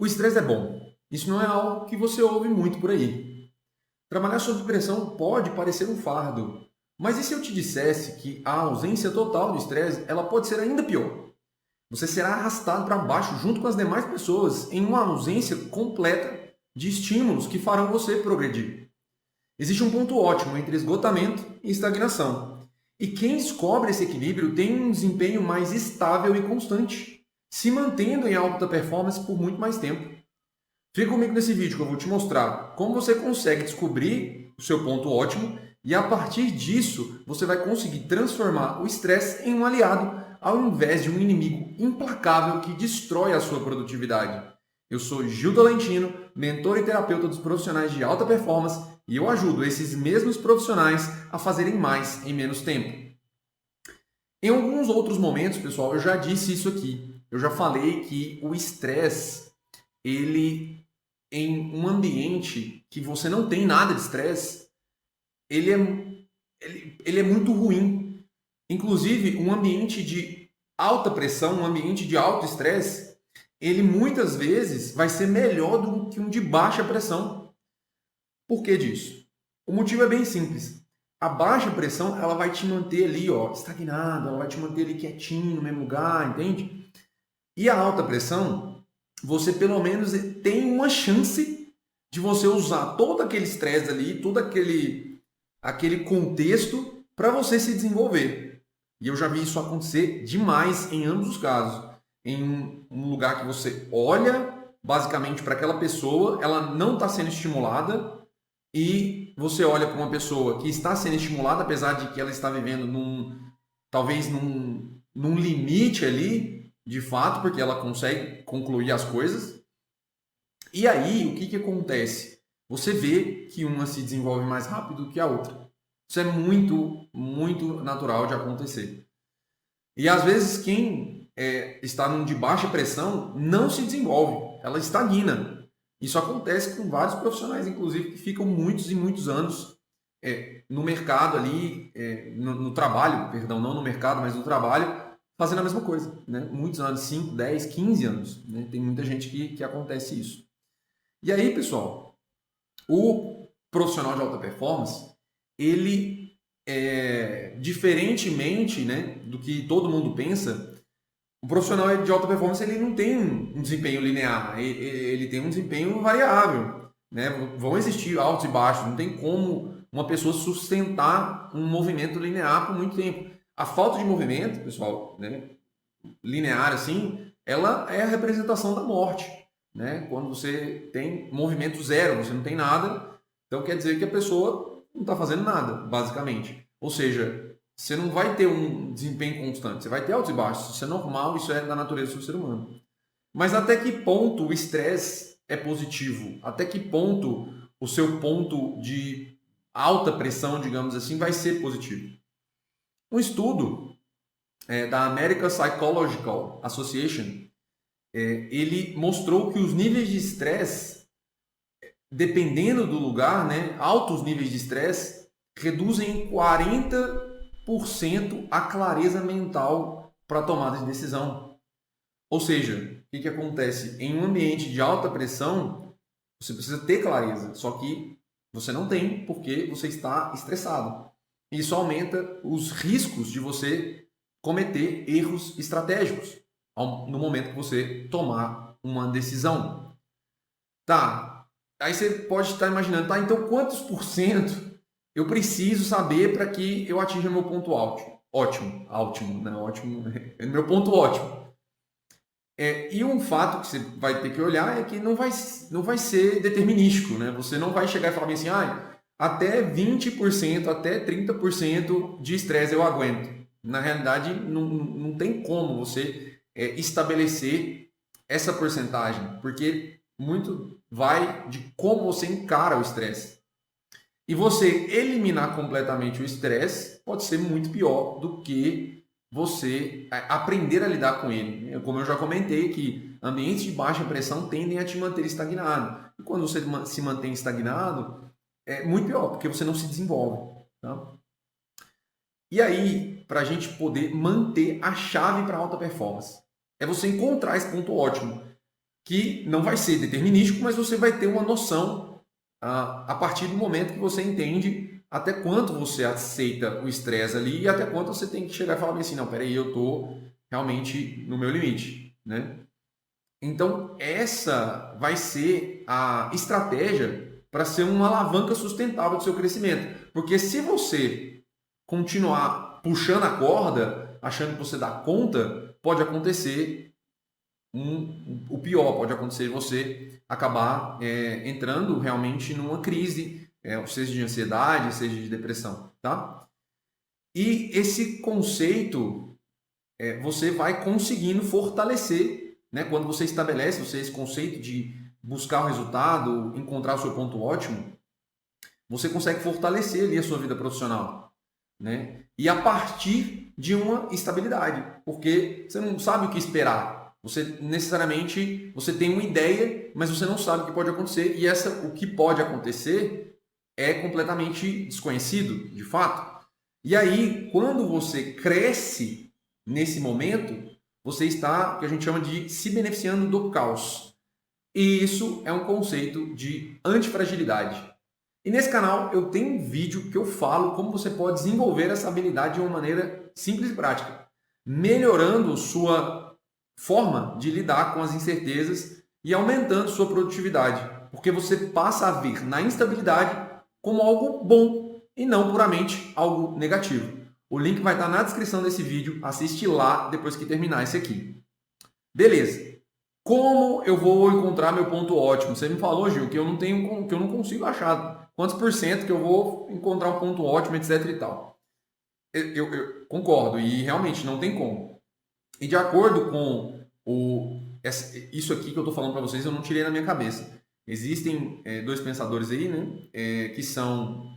O estresse é bom. Isso não é algo que você ouve muito por aí. Trabalhar sob pressão pode parecer um fardo, mas e se eu te dissesse que a ausência total de estresse, ela pode ser ainda pior? Você será arrastado para baixo junto com as demais pessoas em uma ausência completa de estímulos que farão você progredir. Existe um ponto ótimo entre esgotamento e estagnação. E quem descobre esse equilíbrio tem um desempenho mais estável e constante, se mantendo em alta performance por muito mais tempo. Fica comigo nesse vídeo que eu vou te mostrar como você consegue descobrir o seu ponto ótimo e a partir disso você vai conseguir transformar o estresse em um aliado ao invés de um inimigo implacável que destrói a sua produtividade. Eu sou Gil Tolentino, mentor e terapeuta dos profissionais de alta performance e eu ajudo esses mesmos profissionais a fazerem mais em menos tempo. Em alguns outros momentos, pessoal, eu já disse isso aqui. Eu já falei que o estresse, ele em um ambiente que você não tem nada de estresse, ele é muito ruim. Inclusive, um ambiente de alta pressão, um ambiente de alto estresse, ele muitas vezes vai ser melhor do que um de baixa pressão. Por que disso? O motivo é bem simples. A baixa pressão, ela vai te manter ali, ó, estagnado, ela vai te manter ali quietinho no mesmo lugar, entende? E a alta pressão, você pelo menos tem uma chance de você usar todo aquele estresse ali, todo aquele contexto para você se desenvolver. E eu já vi isso acontecer demais em ambos os casos. Em um lugar que você olha basicamente para aquela pessoa, ela não está sendo estimulada, e você olha para uma pessoa que está sendo estimulada, apesar de que ela está vivendo talvez num limite ali, de fato, porque ela consegue concluir as coisas. E aí, o que acontece? Você vê que uma se desenvolve mais rápido que a outra. Isso é muito, muito natural de acontecer. E às vezes quem está num de baixa pressão não se desenvolve, ela estagna. Isso acontece com vários profissionais, inclusive, que ficam muitos e muitos anos no mercado ali, no trabalho, perdão, não no mercado, mas no trabalho, fazendo a mesma coisa. Né? Muitos anos, 5, 10, 15 anos. Né? Tem muita gente que acontece isso. E aí, pessoal, o profissional de alta performance, ele, diferentemente, né, do que todo mundo pensa, o profissional de alta performance ele não tem um desempenho linear, ele tem um desempenho variável. Né? Vão existir altos e baixos, não tem como uma pessoa sustentar um movimento linear por muito tempo. A falta de movimento, pessoal, né, linear assim, ela é a representação da morte. Né? Quando você tem movimento zero, você não tem nada, então quer dizer que a pessoa não está fazendo nada, basicamente. Ou seja, você não vai ter um desempenho constante, você vai ter altos e baixos, isso é normal, isso é da natureza do ser humano. Mas até que ponto o estresse é positivo? Até que ponto o seu ponto de alta pressão, digamos assim, vai ser positivo? Um estudo da American Psychological Association, ele mostrou que os níveis de estresse, dependendo do lugar, né, altos níveis de estresse, reduzem em 40% a clareza mental para a tomada de decisão. Ou seja, o que acontece? Em um ambiente de alta pressão, você precisa ter clareza, só que você não tem porque você está estressado. Isso aumenta os riscos de você cometer erros estratégicos no momento que você tomar uma decisão. Tá, aí você pode estar imaginando, tá, então quantos por cento eu preciso saber para que eu atinja meu ponto ótimo? Ótimo, né? Ótimo é meu ponto ótimo. E um fato que você vai ter que olhar é que não vai ser determinístico, né? Você não vai chegar e falar assim, até 20%, até 30% de estresse eu aguento. Na realidade, não tem como você estabelecer essa porcentagem, porque muito vai de como você encara o estresse. E você eliminar completamente o estresse pode ser muito pior do que você aprender a lidar com ele. Como eu já comentei que ambientes de baixa pressão tendem a te manter estagnado. E quando você se mantém estagnado, é muito pior, porque você não se desenvolve. Tá? E aí, para a gente poder manter a chave para alta performance, é você encontrar esse ponto ótimo. que não vai ser determinístico, mas você vai ter uma noção a partir do momento que você entende até quanto você aceita o estresse ali e até quanto você tem que chegar e falar assim, não, peraí, eu estou realmente no meu limite, né? Então, essa vai ser a estratégia para ser uma alavanca sustentável do seu crescimento. Porque se você continuar puxando a corda, achando que você dá conta, pode acontecer o pior, pode acontecer você acabar entrando realmente numa crise, seja de ansiedade, seja de depressão, tá? E esse conceito você vai conseguindo fortalecer, né? Quando você estabelece esse conceito de buscar o resultado, encontrar o seu ponto ótimo, você consegue fortalecer ali a sua vida profissional, né? E a partir de uma estabilidade, porque você não sabe o que esperar. Você necessariamente você tem uma ideia, mas você não sabe o que pode acontecer e o que pode acontecer é completamente desconhecido, de fato. E aí, quando você cresce nesse momento, você está, o que a gente chama de se beneficiando do caos. E isso é um conceito de antifragilidade. E nesse canal eu tenho um vídeo que eu falo como você pode desenvolver essa habilidade de uma maneira simples e prática, melhorando sua forma de lidar com as incertezas e aumentando sua produtividade, porque você passa a ver na instabilidade como algo bom e não puramente algo negativo. O link vai estar na descrição desse vídeo, assiste lá depois que terminar esse aqui. Beleza. Como eu vou encontrar meu ponto ótimo? Você me falou, Gil, que eu não consigo achar quantos por cento que eu vou encontrar um ponto ótimo, etc e tal. Eu concordo, e realmente não tem como. E de acordo com isso aqui que eu estou falando para vocês, eu não tirei na minha cabeça. Existem dois pensadores aí, né, que são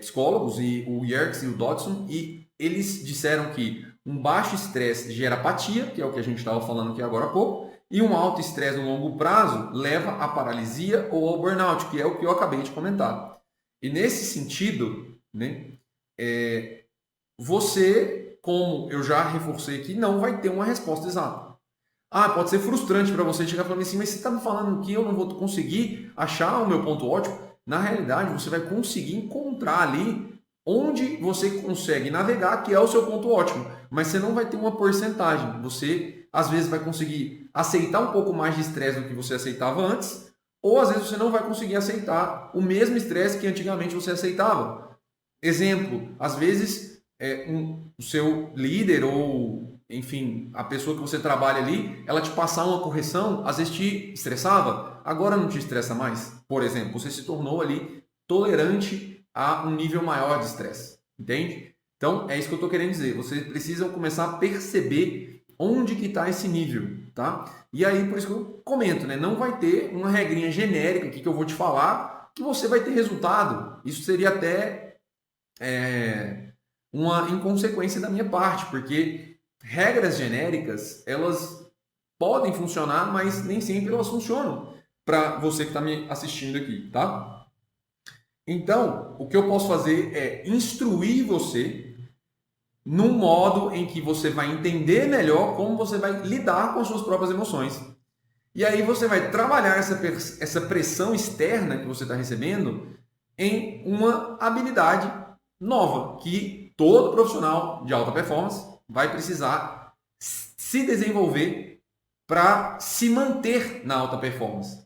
psicólogos, o Yerkes e o Dodson, e eles disseram que um baixo estresse gera apatia, que é o que a gente estava falando aqui agora há pouco, e um alto estresse no longo prazo leva à paralisia ou ao burnout, que é o que eu acabei de comentar. E nesse sentido, né, você, como eu já reforcei aqui, não vai ter uma resposta exata. Pode ser frustrante para você chegar falando assim, mas você está me falando que eu não vou conseguir achar o meu ponto ótimo? Na realidade, você vai conseguir encontrar ali onde você consegue navegar, que é o seu ponto ótimo. Mas você não vai ter uma porcentagem. Você, às vezes, vai conseguir aceitar um pouco mais de estresse do que você aceitava antes, ou às vezes você não vai conseguir aceitar o mesmo estresse que antigamente você aceitava. Exemplo, às vezes o seu líder ou, enfim, a pessoa que você trabalha ali, ela te passar uma correção, às vezes te estressava, agora não te estressa mais. Por exemplo, você se tornou ali tolerante a um nível maior de estresse, entende? Então, é isso que eu estou querendo dizer. Vocês precisam começar a perceber onde que está esse nível, tá? E aí, por isso que eu comento, né? Não vai ter uma regrinha genérica aqui que eu vou te falar que você vai ter resultado. Isso seria até uma inconsequência da minha parte, porque regras genéricas, elas podem funcionar, mas nem sempre elas funcionam para você que está me assistindo aqui, tá? Então, o que eu posso fazer é instruir você num modo em que você vai entender melhor como você vai lidar com as suas próprias emoções. E aí você vai trabalhar essa pressão externa que você está recebendo em uma habilidade nova, que todo profissional de alta performance vai precisar se desenvolver para se manter na alta performance.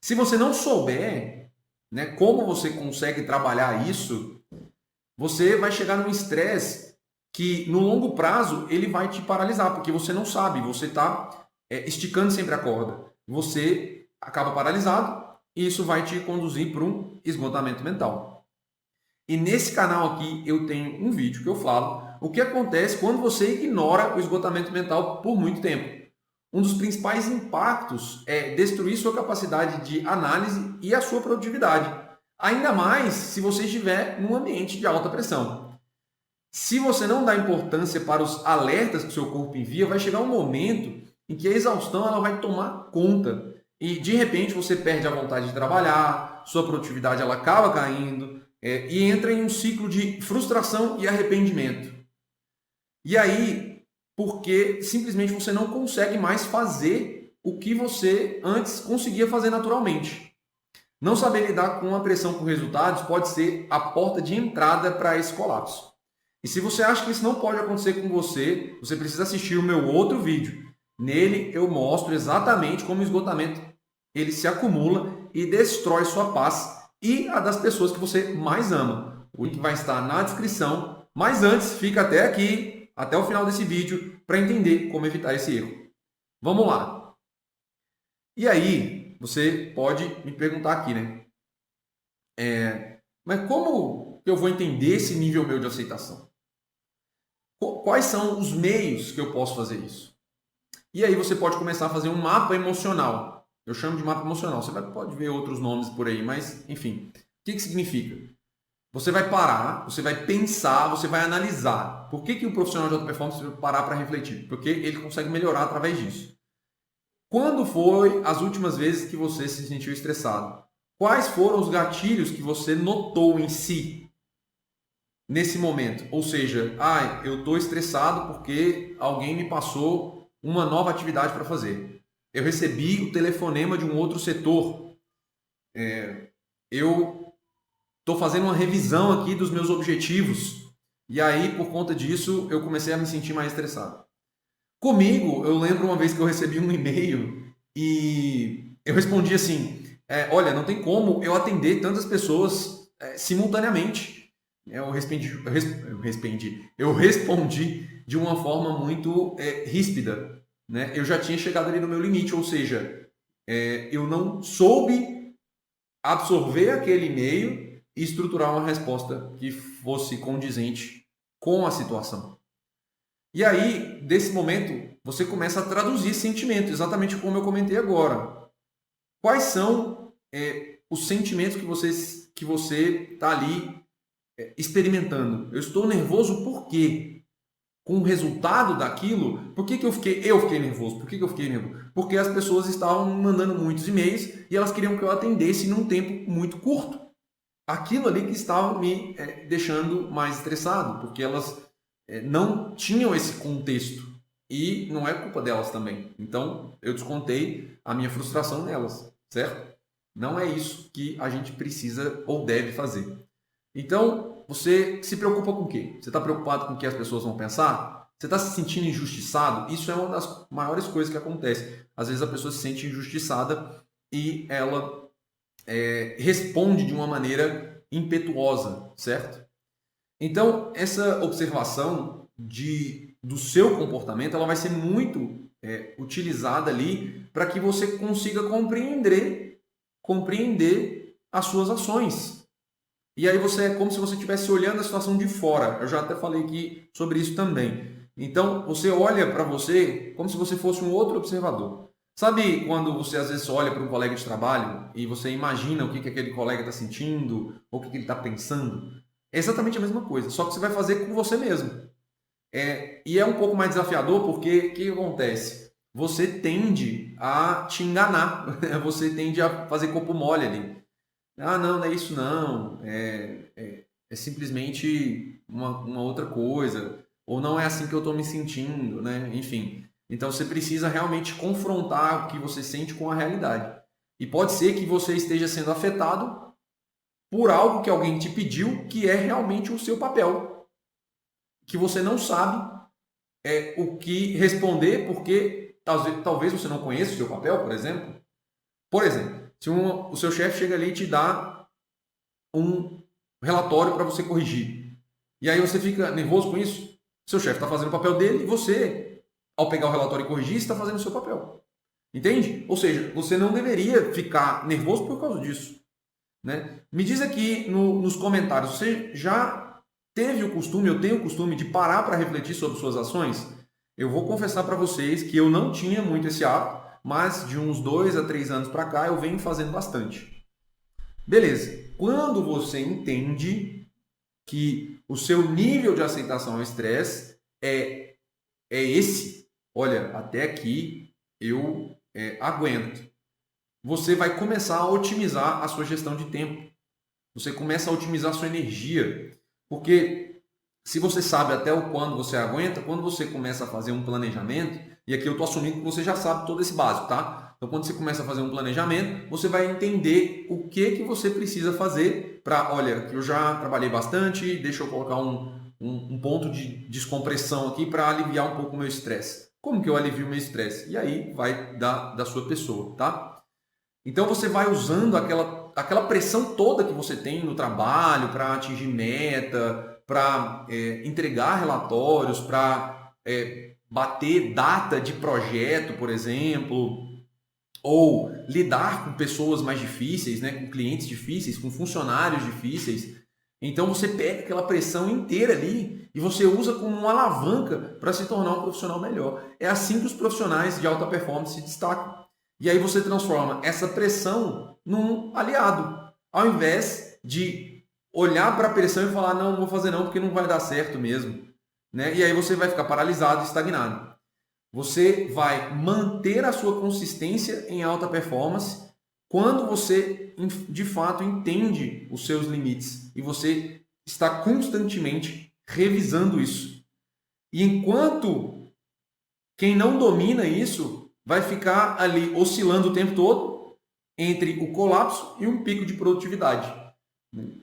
Se você não souber, né, como você consegue trabalhar isso, você vai chegar num estresse que no longo prazo ele vai te paralisar, porque você não sabe, você está esticando sempre a corda. Você acaba paralisado e isso vai te conduzir para um esgotamento mental. E nesse canal aqui eu tenho um vídeo que eu falo o que acontece quando você ignora o esgotamento mental por muito tempo. Um dos principais impactos é destruir sua capacidade de análise e a sua produtividade. Ainda mais se você estiver num ambiente de alta pressão. Se você não dá importância para os alertas que o seu corpo envia, vai chegar um momento em que a exaustão ela vai tomar conta. E de repente você perde a vontade de trabalhar, sua produtividade ela acaba caindo e entra em um ciclo de frustração e arrependimento. E aí, porque simplesmente você não consegue mais fazer o que você antes conseguia fazer naturalmente. Não saber lidar com a pressão por resultados pode ser a porta de entrada para esse colapso. E se você acha que isso não pode acontecer com você, você precisa assistir o meu outro vídeo. Nele eu mostro exatamente como o esgotamento ele se acumula e destrói sua paz e a das pessoas que você mais ama. O link vai estar na descrição, mas antes fica até aqui, até o final desse vídeo, para entender como evitar esse erro. Vamos lá. E aí, você pode me perguntar aqui, né? Mas como eu vou entender esse nível meu de aceitação? Quais são os meios que eu posso fazer isso? E aí você pode começar a fazer um mapa emocional. Eu chamo de mapa emocional. Você pode ver outros nomes por aí, mas enfim. O que significa? Você vai parar, você vai pensar, você vai analisar. Por que o profissional de alta performance vai parar para refletir? Porque ele consegue melhorar através disso. Quando foi as últimas vezes que você se sentiu estressado? Quais foram os gatilhos que você notou em si nesse momento? Ou seja, eu estou estressado porque alguém me passou uma nova atividade para fazer. Eu recebi o telefonema de um outro setor. Eu estou fazendo uma revisão aqui dos meus objetivos. E aí, por conta disso, eu comecei a me sentir mais estressado. Comigo, eu lembro uma vez que eu recebi um e-mail e eu respondi assim, olha, não tem como eu atender tantas pessoas simultaneamente. Eu respondi de uma forma muito ríspida, né? Eu já tinha chegado ali no meu limite, ou seja, eu não soube absorver aquele e-mail e estruturar uma resposta que fosse condizente com a situação. E aí, desse momento, você começa a traduzir sentimento, exatamente como eu comentei agora. Quais são os sentimentos que você está ali experimentando? Eu estou nervoso por quê? Com o resultado daquilo, por que eu fiquei nervoso? Por que eu fiquei nervoso? Porque as pessoas estavam mandando muitos e-mails e elas queriam que eu atendesse num tempo muito curto. Aquilo ali que estava me deixando mais estressado, porque elas não tinham esse contexto e não é culpa delas também. Então, eu descontei a minha frustração nelas, certo? Não é isso que a gente precisa ou deve fazer. Então, você se preocupa com o quê? Você está preocupado com o que as pessoas vão pensar? Você está se sentindo injustiçado? Isso é uma das maiores coisas que acontece. Às vezes a pessoa se sente injustiçada e ela responde de uma maneira impetuosa, certo? Então, essa observação do seu comportamento ela vai ser muito utilizada ali para que você consiga compreender as suas ações. E aí é como se você estivesse olhando a situação de fora. Eu já até falei aqui sobre isso também. Então, você olha para você como se você fosse um outro observador. Sabe quando você às vezes olha para um colega de trabalho e você imagina o que aquele colega está sentindo ou o que ele está pensando? É exatamente a mesma coisa, só que você vai fazer com você mesmo. E é um pouco mais desafiador porque o que acontece? Você tende a te enganar, você tende a fazer corpo mole ali. Não é isso não, é simplesmente uma outra coisa, ou não é assim que eu estou me sentindo, né? Enfim. Então você precisa realmente confrontar o que você sente com a realidade. E pode ser que você esteja sendo afetado por algo que alguém te pediu que é realmente o seu papel. Que você não sabe o que responder porque talvez você não conheça o seu papel, por exemplo. Por exemplo, se o seu chefe chega ali e te dá um relatório para você corrigir. E aí você fica nervoso com isso. Seu chefe está fazendo o papel dele e você, ao pegar o relatório e corrigir, está fazendo o seu papel. Entende? Ou seja, você não deveria ficar nervoso por causa disso. Né? Me diz aqui nos comentários, você já teve o costume, eu tenho o costume de parar para refletir sobre suas ações? Eu vou confessar para vocês que eu não tinha muito esse hábito, mas de uns 2 a 3 anos para cá eu venho fazendo bastante. Beleza. Quando você entende que o seu nível de aceitação ao estresse é esse, olha, até aqui eu aguento. Você vai começar a otimizar a sua gestão de tempo. Você começa a otimizar a sua energia. Porque se você sabe até o quando você aguenta, quando você começa a fazer um planejamento, E aqui eu estou assumindo que você já sabe todo esse básico, tá? Então, quando você começa a fazer um planejamento, você vai entender o que você precisa fazer para, olha, eu já trabalhei bastante, deixa eu colocar um ponto de descompressão aqui para aliviar um pouco o meu estresse. Como que eu alivio o meu estresse? E aí vai da sua pessoa, tá? Então, você vai usando aquela pressão toda que você tem no trabalho para atingir meta, para entregar relatórios, para bater data de projeto, por exemplo, ou lidar com pessoas mais difíceis, né, com clientes difíceis, com funcionários difíceis. Então você pega aquela pressão inteira ali e você usa como uma alavanca para se tornar um profissional melhor. É assim que os profissionais de alta performance se destacam. E aí você transforma essa pressão num aliado, ao invés de olhar para a pressão e falar, não vou fazer não, porque não vai dar certo mesmo. Né? E aí você vai ficar paralisado, estagnado. Você vai manter a sua consistência em alta performance quando você de fato entende os seus limites e você está constantemente revisando isso. E enquanto quem não domina isso vai ficar ali oscilando o tempo todo entre o colapso e um pico de produtividade.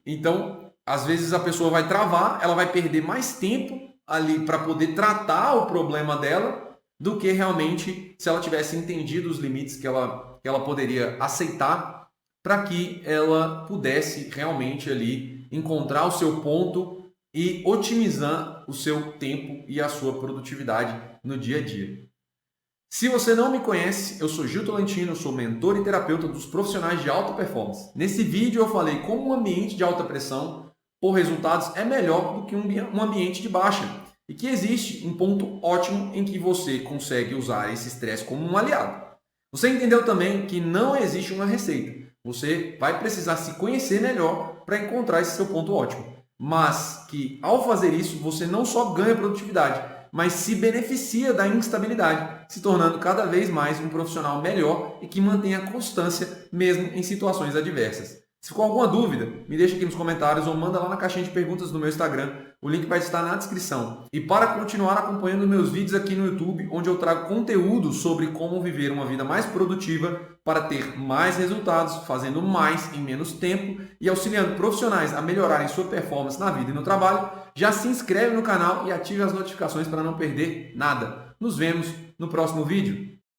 Então, às vezes a pessoa vai travar, ela vai perder mais tempo ali para poder tratar o problema dela do que realmente se ela tivesse entendido os limites que ela poderia aceitar para que ela pudesse realmente ali encontrar o seu ponto e otimizar o seu tempo e a sua produtividade no dia a dia. Se você não me conhece, eu sou Gil Tolentino, eu sou mentor e terapeuta dos profissionais de alta performance. Nesse vídeo eu falei como um ambiente de alta pressão por resultados é melhor do que um ambiente de baixa e que existe um ponto ótimo em que você consegue usar esse estresse como um aliado. Você entendeu também que não existe uma receita. Você vai precisar se conhecer melhor para encontrar esse seu ponto ótimo. Mas que ao fazer isso, você não só ganha produtividade, mas se beneficia da instabilidade, se tornando cada vez mais um profissional melhor e que mantenha a constância mesmo em situações adversas. Se ficou alguma dúvida, me deixa aqui nos comentários ou manda lá na caixinha de perguntas do meu Instagram. O link vai estar na descrição. E para continuar acompanhando meus vídeos aqui no YouTube, onde eu trago conteúdo sobre como viver uma vida mais produtiva para ter mais resultados, fazendo mais em menos tempo e auxiliando profissionais a melhorarem sua performance na vida e no trabalho, já se inscreve no canal e ative as notificações para não perder nada. Nos vemos no próximo vídeo.